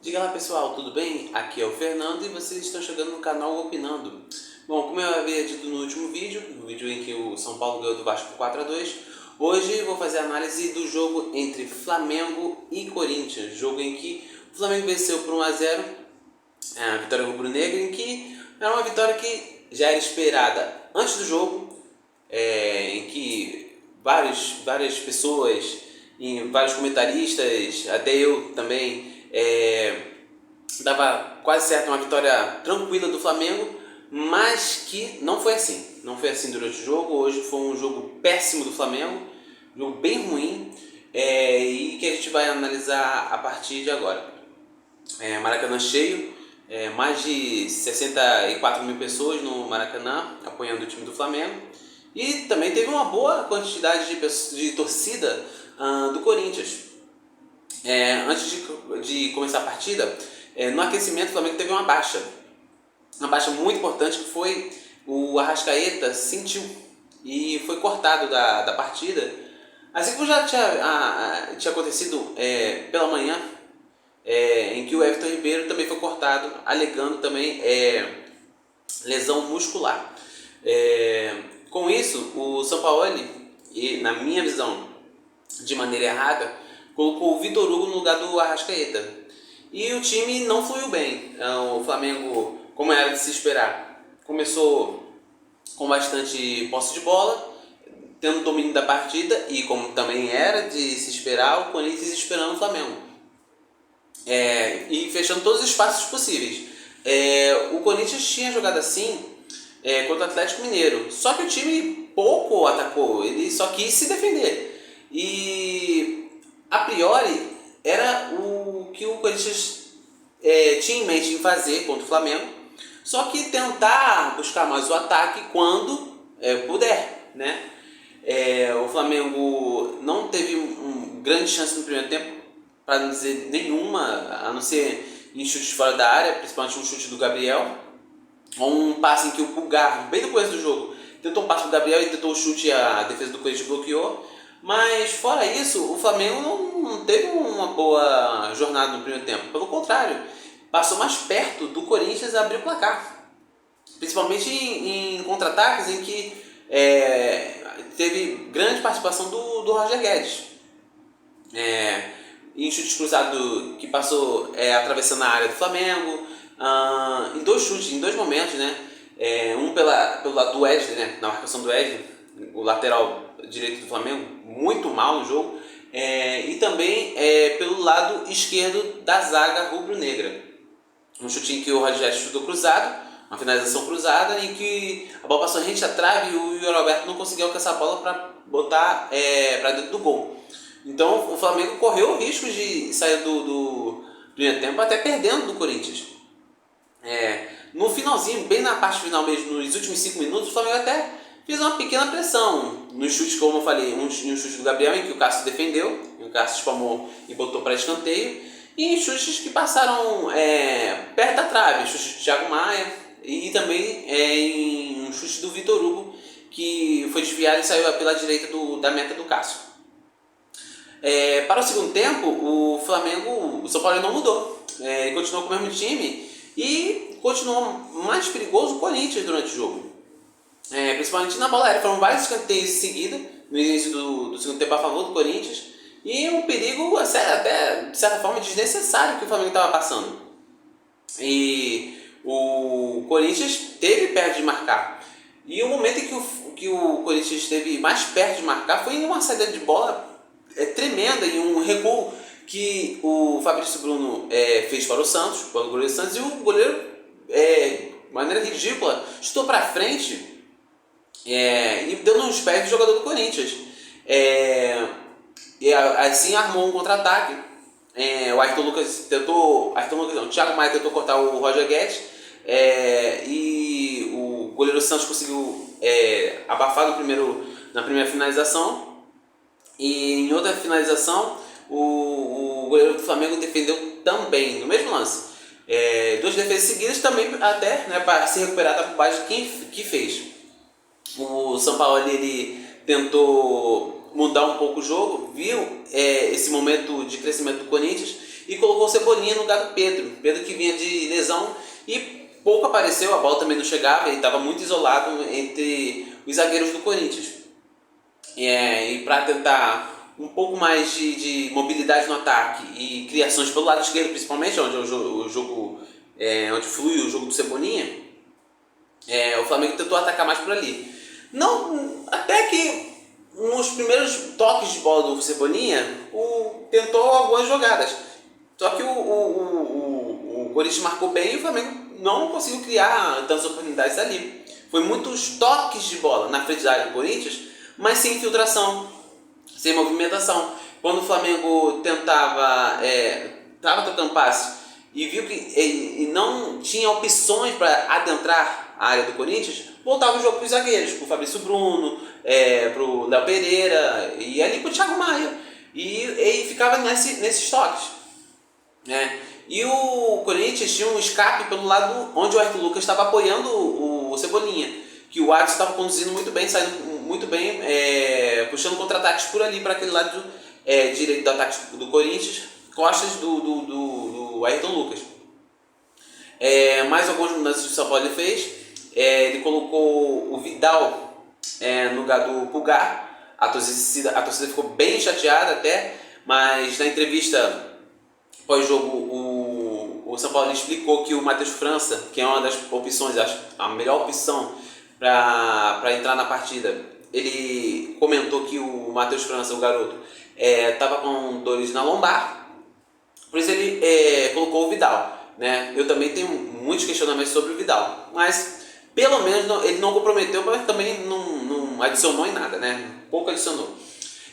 Diga lá pessoal, tudo bem? Aqui é o Fernando e vocês estão chegando no canal Opinando. Bom, como eu havia dito no último vídeo, no vídeo em que o São Paulo ganhou do Vasco por 4-2, hoje eu vou fazer a análise do jogo entre Flamengo e Corinthians, jogo em que o Flamengo venceu por 1-0, a vitória rubro-negra, em que era uma vitória que já era esperada antes do jogo, em que várias pessoas, vários comentaristas, até eu também, dava quase certo uma vitória tranquila do Flamengo, mas que não foi assim. Não foi assim durante o jogo. Hoje foi um jogo péssimo do Flamengo, um jogo bem ruim, e que a gente vai analisar a partir de agora. Maracanã cheio, mais de 64 mil pessoas no Maracanã apoiando o time do Flamengo. E também teve uma boa quantidade de torcida do Corinthians. Antes de começar a partida, no aquecimento o Flamengo teve uma baixa muito importante, que foi o Arrascaeta sentiu e foi cortado da partida, assim como já tinha acontecido pela manhã, em que o Everton Ribeiro também foi cortado, alegando também lesão muscular. Com isso, o Sampaoli, na minha visão, de maneira errada, colocou o Vitor Hugo no lugar do Arrascaeta. E o time não fluiu bem. O Flamengo, como era de se esperar, começou com bastante posse de bola, tendo domínio da partida, e como também era de se esperar, o Corinthians esperando o Flamengo. E fechando todos os espaços possíveis. O Corinthians tinha jogado assim contra o Atlético Mineiro, só que o time pouco atacou, ele só quis se defender. E a priori era o que o Corinthians tinha em mente em fazer contra o Flamengo, só que tentar buscar mais o ataque quando puder, né? O Flamengo não teve grande chance no primeiro tempo, para não dizer nenhuma, a não ser em chutes fora da área, principalmente um chute do Gabriel, ou um passe em que o Pulgar, bem depois do jogo, tentou um passe do Gabriel e tentou o chute e a defesa do Corinthians bloqueou. Mas fora isso, o Flamengo não teve uma boa jornada no primeiro tempo. Pelo contrário, passou mais perto do Corinthians a abrir o placar. Principalmente em contra-ataques em que teve grande participação do Roger Guedes. Em chutes cruzados que passou atravessando a área do Flamengo, em dois chutes, em dois momentos, né? Um pelo lado do Wesley, né? Na marcação do Wesley, o lateral direito do Flamengo, muito mal no jogo, e também pelo lado esquerdo da zaga rubro-negra. Um chutinho que o Roger Guedes chutou cruzado, uma finalização cruzada, em que a bola passou rente à trave e o Yuri Alberto não conseguiu alcançar a bola para botar para dentro do gol. Então o Flamengo correu o risco de sair do primeiro tempo até perdendo do Corinthians. No finalzinho, bem na parte final mesmo, nos últimos 5 minutos, o Flamengo até fez uma pequena pressão. Nos chutes, como eu falei, um chute do Gabriel em que o Cássio defendeu, e o Cássio espalmou e botou para escanteio, e em chutes que passaram perto da trave, chute do Thiago Maia, e também em um chute do Vitor Hugo, que foi desviado e saiu pela direita da meta do Cássio. Para o segundo tempo, o São Paulo não mudou, continuou com o mesmo time e continuou mais perigoso o Corinthians durante o jogo, principalmente na bola aérea. Foram vários escanteios em seguida no início do segundo tempo a favor do Corinthians, e um perigo até de certa forma desnecessário que o Flamengo estava passando, e o Corinthians esteve perto de marcar. E o momento em que o Corinthians esteve mais perto de marcar foi em uma saída de bola tremenda, e um recuo que o Fabrício Bruno fez para o Santos, para o goleiro Santos, e o goleiro, de maneira ridícula, chutou para frente e deu nos pés do jogador do Corinthians. E assim armou um contra-ataque. O Thiago Maia tentou cortar o Roger Guedes, e o goleiro Santos conseguiu abafar na primeira finalização. E em outra finalização, o goleiro do Flamengo defendeu também, no mesmo lance. Duas defesas seguidas também, até para se recuperar da bobagem que fez. O São Paulo ele tentou mudar um pouco o jogo, viu esse momento de crescimento do Corinthians e colocou o Cebolinha no lugar do Pedro. Pedro que vinha de lesão e pouco apareceu, a bola também não chegava, ele estava muito isolado entre os zagueiros do Corinthians. E para tentar um pouco mais de mobilidade no ataque e criações pelo lado esquerdo, principalmente, onde onde flui o jogo do Cebolinha, o Flamengo tentou atacar mais por ali. Não, até que nos primeiros toques de bola do Cebolinha, tentou algumas jogadas. Só que o Corinthians marcou bem e o Flamengo não conseguiu criar tantas oportunidades ali. Foi muitos toques de bola na frente da área do Corinthians, mas sem infiltração, sem movimentação. Quando o Flamengo tentava trocando passe e viu que não tinha opções para adentrar a área do Corinthians, voltava o jogo para os zagueiros, para o Fabrício Bruno, para o Léo Pereira e ali para o Thiago Maia. E ficava nesses toques. E o Corinthians tinha um escape pelo lado onde o Ayrton Lucas estava apoiando o Cebolinha, que o Adson estava conduzindo muito bem, saindo muito bem, puxando contra-ataques por ali, para aquele lado direito do ataque do Corinthians, costas do Ayrton Lucas. Mais algumas mudanças que o São Paulo fez. Ele colocou o Vidal no lugar do Pulgar. A torcida ficou bem chateada até, mas na entrevista pós-jogo o São Paulo explicou que o Matheus França, que é uma das opções, acho a melhor opção para entrar na partida, ele comentou que o Matheus França, o garoto, estava com dores na lombar, por isso ele colocou o Vidal. Eu também tenho muitos questionamentos sobre o Vidal, mas pelo menos ele não comprometeu, mas também não adicionou em nada, pouco adicionou.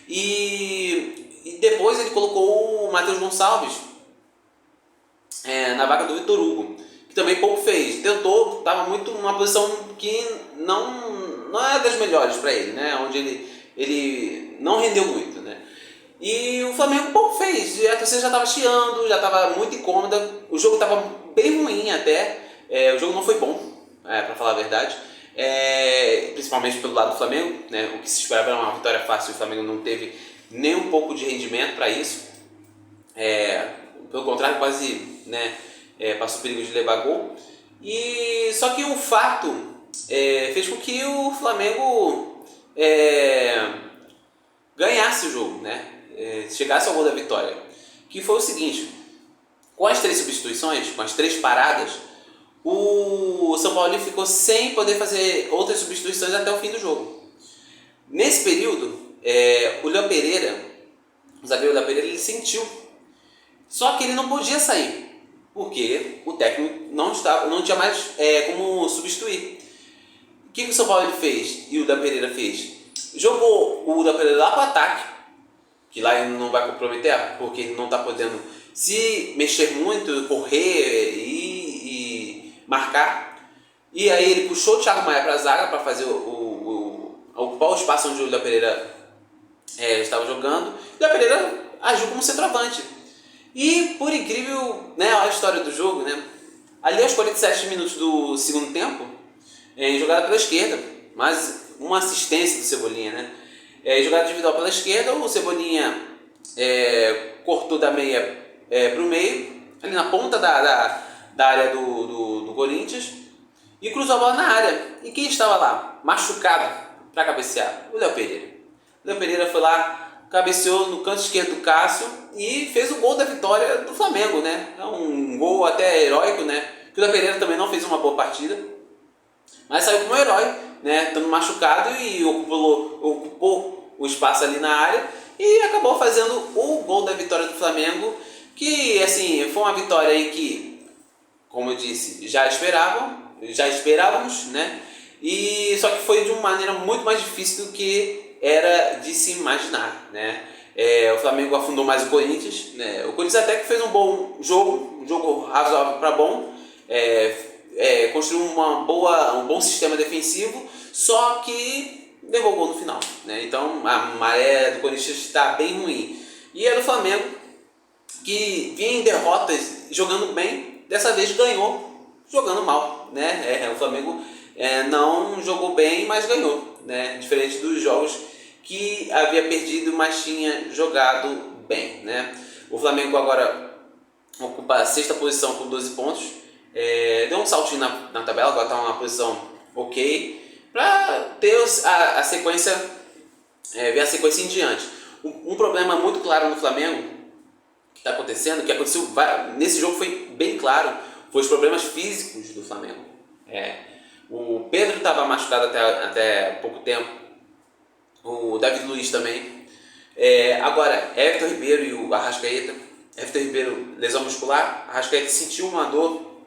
E depois ele colocou o Matheus Gonçalves na vaga do Vitor Hugo, que também pouco fez. Tentou, estava muito numa posição que não é das melhores para ele, onde ele não rendeu muito. E o Flamengo pouco fez, a torcida já estava chiando, já estava muito incômoda, o jogo estava bem ruim até, o jogo não foi bom, para falar a verdade, principalmente pelo lado do Flamengo, o que se esperava era uma vitória fácil, o Flamengo não teve nem um pouco de rendimento para isso, pelo contrário, quase passou perigo de levar gol. Só que o fato fez com que o Flamengo ganhasse o jogo, chegasse ao gol da vitória, que foi o seguinte: com as 3 substituições, com as 3 paradas, o São Paulo ficou sem poder fazer outras substituições até o fim do jogo. Nesse período, o Léo Pereira, o zagueiro Léo Pereira, ele sentiu, só que ele não podia sair, porque o técnico não tinha mais como substituir. O que o São Paulo fez e o Léo Pereira fez? Jogou o Léo Pereira lá para o ataque, que lá ele não vai comprometer, porque ele não está podendo se mexer muito, correr e marcar. E aí ele puxou o Thiago Maia para a zaga para fazer ocupar o espaço onde o Léo Pereira estava jogando. O Léo Pereira agiu como centroavante. E por incrível, a história do jogo, ali aos 47 minutos do segundo tempo, jogada pela esquerda, mas uma assistência do Cebolinha, jogada individual pela esquerda, o Cebolinha cortou da meia para o meio, ali na ponta da área do Corinthians, e cruzou a bola na área. E quem estava lá, machucado, para cabecear? O Léo Pereira. O Léo Pereira foi lá, cabeceou no canto esquerdo do Cássio e fez o gol da vitória do Flamengo, É um gol até heróico, que o Léo Pereira também não fez uma boa partida, mas saiu como um herói, estando machucado, e ocupou o espaço ali na área e acabou fazendo o gol da vitória do Flamengo, que assim, foi uma vitória aí que, como eu disse, já esperávamos, e só que foi de uma maneira muito mais difícil do que era de se imaginar, o Flamengo afundou mais o Corinthians, o Corinthians até que fez um bom jogo, um jogo razoável para bom, construiu um bom sistema defensivo, só que levou o gol no final, Então a maré do Corinthians está bem ruim. E é do Flamengo, que vinha em derrotas jogando bem, dessa vez ganhou jogando mal, O Flamengo não jogou bem, mas ganhou, Diferente dos jogos que havia perdido, mas tinha jogado bem, O Flamengo agora ocupa a sexta posição com 12 pontos. Deu um saltinho na tabela, agora está numa posição ok, para ter a sequência, ver a sequência em diante. Um problema muito claro no Flamengo que está acontecendo, que aconteceu nesse jogo foi bem claro, foi os problemas físicos do Flamengo. O Pedro estava machucado até pouco tempo, o David Luiz também. Agora, Everton Ribeiro e o Arrascaeta. Everton Ribeiro, lesão muscular, Arrascaeta sentiu uma dor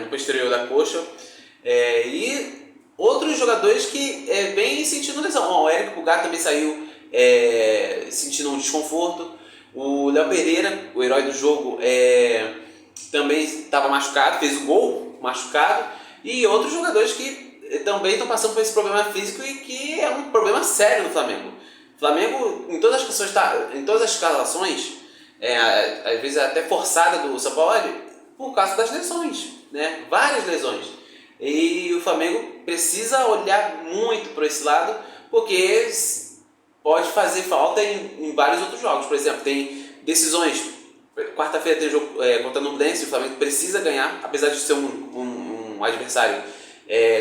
no posterior da coxa. E outros jogadores que vêm sentindo lesão. O Érico Pulgar também saiu sentindo um desconforto. O Léo Pereira, o herói do jogo, também estava machucado, fez o gol machucado. E outros jogadores que também estão passando por esse problema físico e que é um problema sério no Flamengo. O Flamengo, em todas as escalações, às vezes até forçada do São Paulo, por causa das lesões, né? Várias lesões. E o Flamengo precisa olhar muito para esse lado, porque pode fazer falta em vários outros jogos. Por exemplo, tem decisões. Quarta-feira tem jogo contra o Nublense, o Flamengo precisa ganhar, apesar de ser um adversário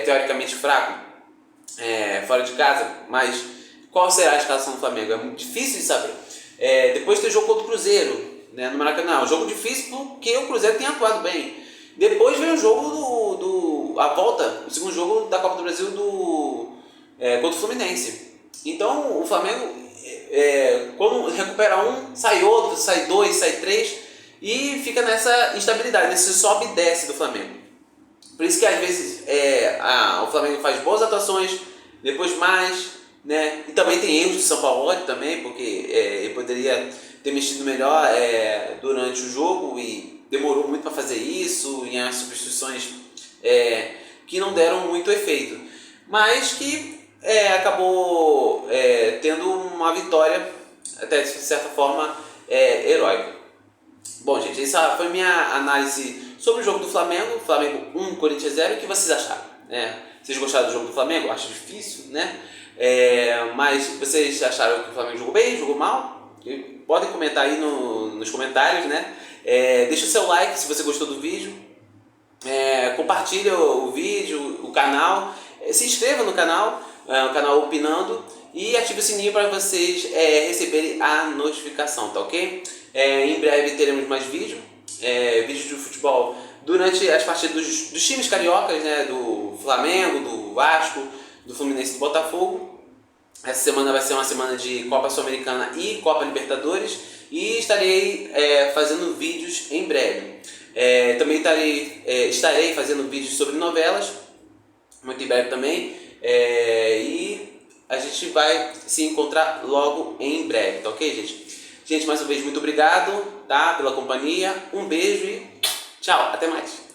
teoricamente fraco, fora de casa. Mas qual será a escalação do Flamengo? É muito difícil de saber. Depois tem jogo contra o Cruzeiro, né, no Maracanã. Um jogo difícil porque o Cruzeiro tem atuado bem. Depois vem o jogo a volta, o segundo jogo da Copa do Brasil contra o Fluminense. Então o Flamengo, quando recupera um, sai outro, sai dois, sai três e fica nessa instabilidade, nesse sobe e desce do Flamengo. Por isso que às vezes o Flamengo faz boas atuações, depois mais, né? E também tem erros do São Paulo também, porque ele poderia ter mexido melhor durante o jogo e demorou muito para fazer isso, em as substituições que não deram muito efeito, mas que acabou tendo uma vitória, até de certa forma, heróica. Bom, gente, essa foi minha análise sobre o jogo do Flamengo. Flamengo 1, Corinthians 0. O que vocês acharam? Vocês gostaram do jogo do Flamengo? Acho difícil, né? Mas vocês acharam que o Flamengo jogou bem, jogou mal? Podem comentar aí nos comentários, né? Deixa o seu like se você gostou do vídeo. Compartilha o vídeo, o canal. Se inscreva no canal, o canal Opinando. E ative o sininho para vocês receberem a notificação, tá ok? Em breve teremos mais vídeos de futebol durante as partidas dos times cariocas, né? Do Flamengo, do Vasco, do Fluminense e do Botafogo. Essa semana vai ser uma semana de Copa Sul-Americana e Copa Libertadores. E estarei fazendo vídeos em breve. Também estarei fazendo vídeos sobre novelas, muito em breve também. E a gente vai se encontrar logo em breve, tá ok, gente? Gente, mais uma vez, muito obrigado, tá, pela companhia. Um beijo e tchau, até mais.